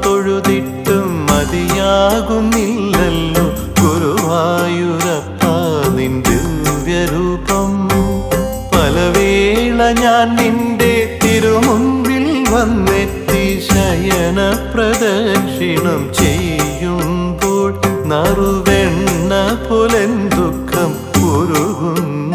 തൊഴുതിട്ടും മതിയാകുന്നില്ലല്ലോ ഗുരുവായൂരപ്പ നിൻ ദിവ്യരൂപം. പലവേള ഞാൻ നിന്റെ തിരുമുൻപിൽ വന്നെത്തി ശയന പ്രദക്ഷിണം ചെയ്യുമ്പോൾ നറുവെണ്ണ പോലെൻ ദുഃഖം ഉരുകുന്നു.